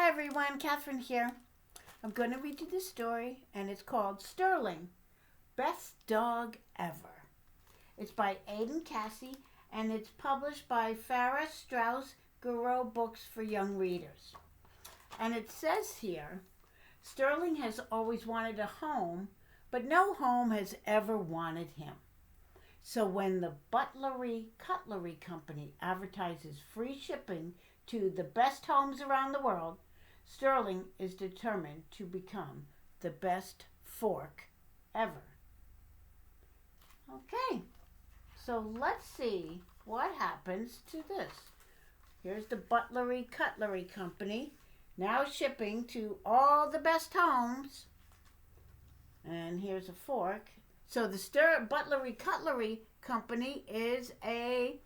everyone, Catherine here. I'm going to read you the story, and it's called Sterling, Best Dog Ever. It's by Aidan Cassie, and it's published by Farrar Straus Giroux Books for Young Readers. And it says here, Sterling has always wanted a home, but no home has ever wanted him. So when the Butlery Cutlery Company advertises free shipping to the best homes around the world, Sterling is determined to become the best fork ever. Okay, so let's see what happens to this. Here's the Butlery Cutlery Company, now shipping to all the best homes. And here's a fork. So the Butlery Cutlery Company is a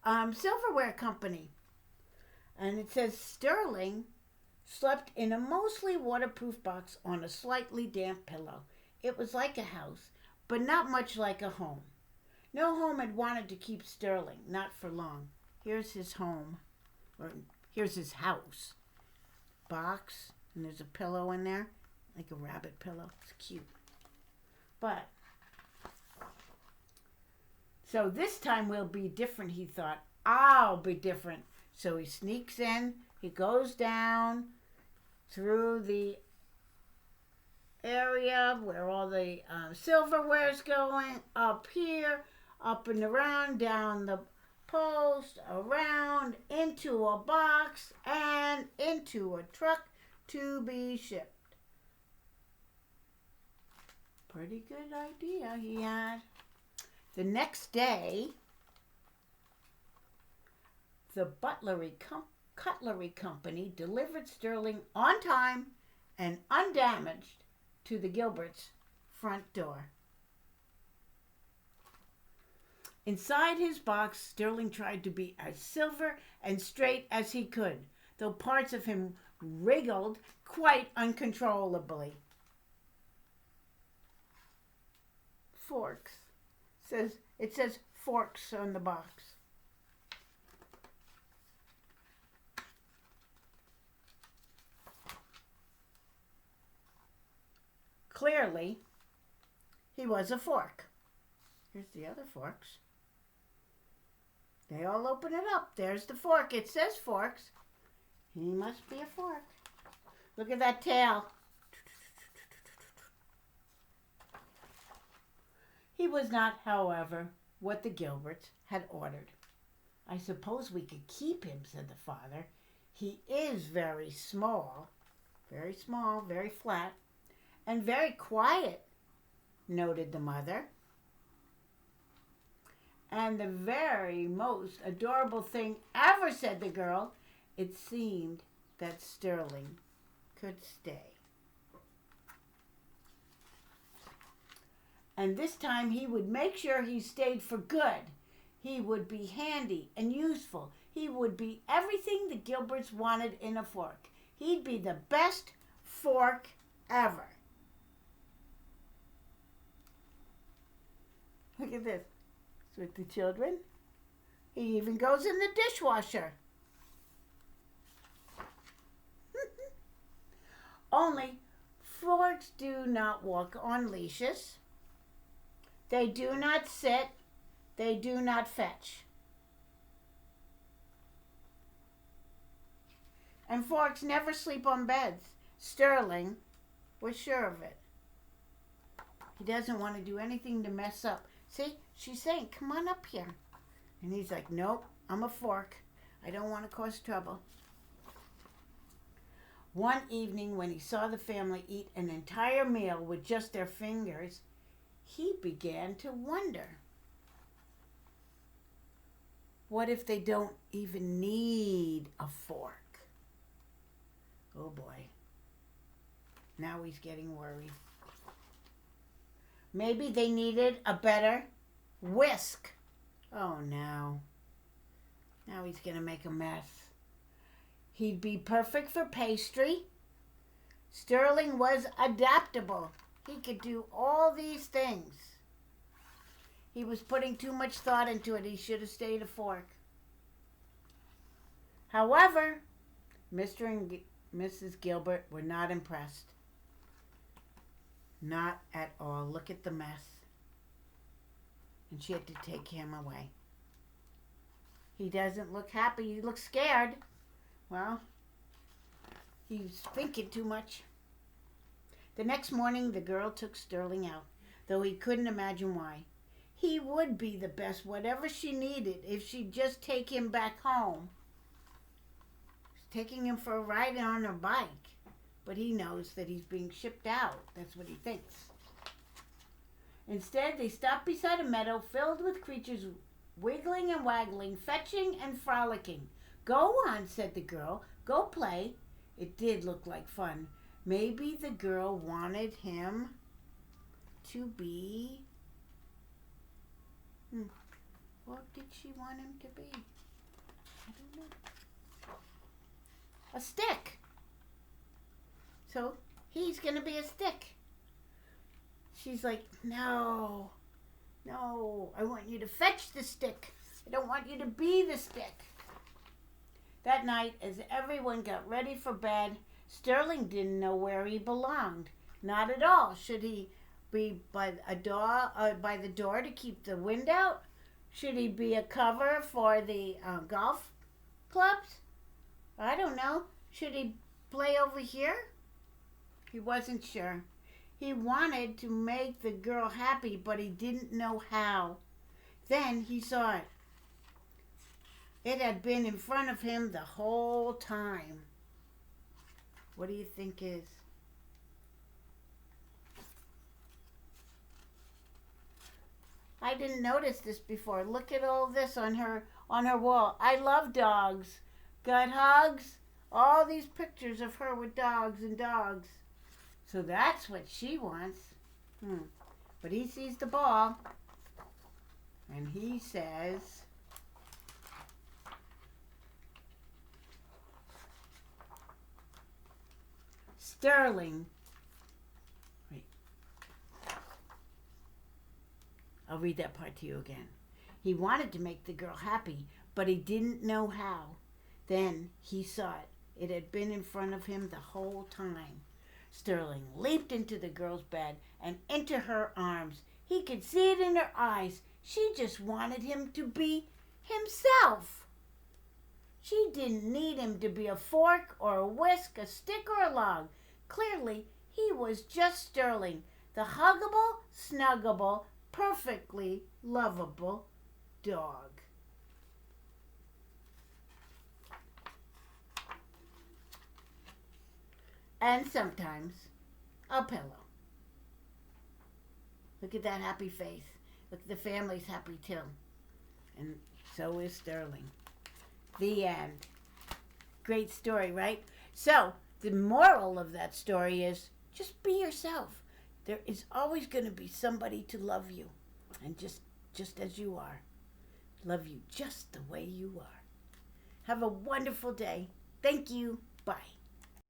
silverware company. And it says Sterling slept in a mostly waterproof box on a slightly damp pillow. It was like a house, but not much like a home. No home had wanted to keep Sterling, not for long. Here's his home, or here's his house. Box, and there's a pillow in there, like a rabbit pillow. It's cute. But, so this time we'll be different, he thought. I'll be different. So he sneaks in, he goes down through the area where all the silverware's going, up here, up and around, down the post, around, into a box, and into a truck to be shipped. Pretty good idea he had. The next day, the Butlery Cutlery Company delivered Sterling on time and undamaged to the Gilberts' front door. Inside his box, Sterling tried to be as silver and straight as he could, though parts of him wriggled quite uncontrollably. Forks. It says forks on the box. Clearly, he was a fork. Here's the other forks. They all open it up. There's the fork. It says forks. He must be a fork. Look at that tail. He was not, however, what the Gilberts had ordered. I suppose we could keep him, said the father. He is very small, very flat, and very quiet, noted the mother. And the very most adorable thing ever, said the girl. It seemed that Sterling could stay. And this time he would make sure he stayed for good. He would be handy and useful. He would be everything the Gilberts wanted in a fork. He'd be the best fork ever. Look at this. It's with the children. He even goes in the dishwasher. Only forks do not walk on leashes. They do not sit. They do not fetch. And forks never sleep on beds. Sterling was sure of it. He doesn't want to do anything to mess up. See, she's saying, come on up here. And he's like, nope, I'm a fork. I don't want to cause trouble. One evening when he saw the family eat an entire meal with just their fingers, he began to wonder. What if they don't even need a fork? Oh boy. Now he's getting worried. Maybe they needed a better whisk. Oh no. Now he's going to make a mess. He'd be perfect for pastry. Sterling was adaptable. He could do all these things. He was putting too much thought into it. He should have stayed a fork. However, Mr. Mrs. Gilbert were not impressed. Not at all. Look at the mess. And she had to take him away. He doesn't look happy. He looks scared. Well, he's thinking too much. The next morning, the girl took Sterling out, though he couldn't imagine why. He would be the best, whatever she needed, if she'd just take him back home. She's taking him for a ride on her bike, but he knows that he's being shipped out. That's what he thinks. Instead, they stopped beside a meadow filled with creatures wiggling and waggling, fetching and frolicking. "Go on," said the girl. "Go play." It did look like fun. Maybe the girl wanted him to be... What did she want him to be? I don't know. A stick. So he's going to be a stick. She's like, no, I want you to fetch the stick. I don't want you to be the stick. That night, as everyone got ready for bed, Sterling didn't know where he belonged. Not at all. Should he be by the door to keep the wind out? Should he be a cover for the golf clubs? I don't know. Should he play over here? He wasn't sure. He wanted to make the girl happy, but he didn't know how. Then he saw it. It had been in front of him the whole time. What do you think is? I didn't notice this before. Look at all this on her wall. I love dogs. Got hugs. All these pictures of her with dogs and dogs. So that's what she wants. But he sees the ball. And he says, Sterling. Wait. I'll read that part to you again. He wanted to make the girl happy, but he didn't know how. Then he saw it. It had been in front of him the whole time. Sterling leaped into the girl's bed and into her arms. He could see it in her eyes. She just wanted him to be himself. She didn't need him to be a fork or a whisk, a stick or a log. Clearly, he was just Sterling, the huggable, snuggable, perfectly lovable dog. And sometimes a pillow. Look at that happy face. Look, the family's happy too. And so is Sterling. The end. Great story, right? So, the moral of that story is just be yourself. There is always going to be somebody to love you. And just as you are. Love you just the way you are. Have a wonderful day. Thank you. Bye.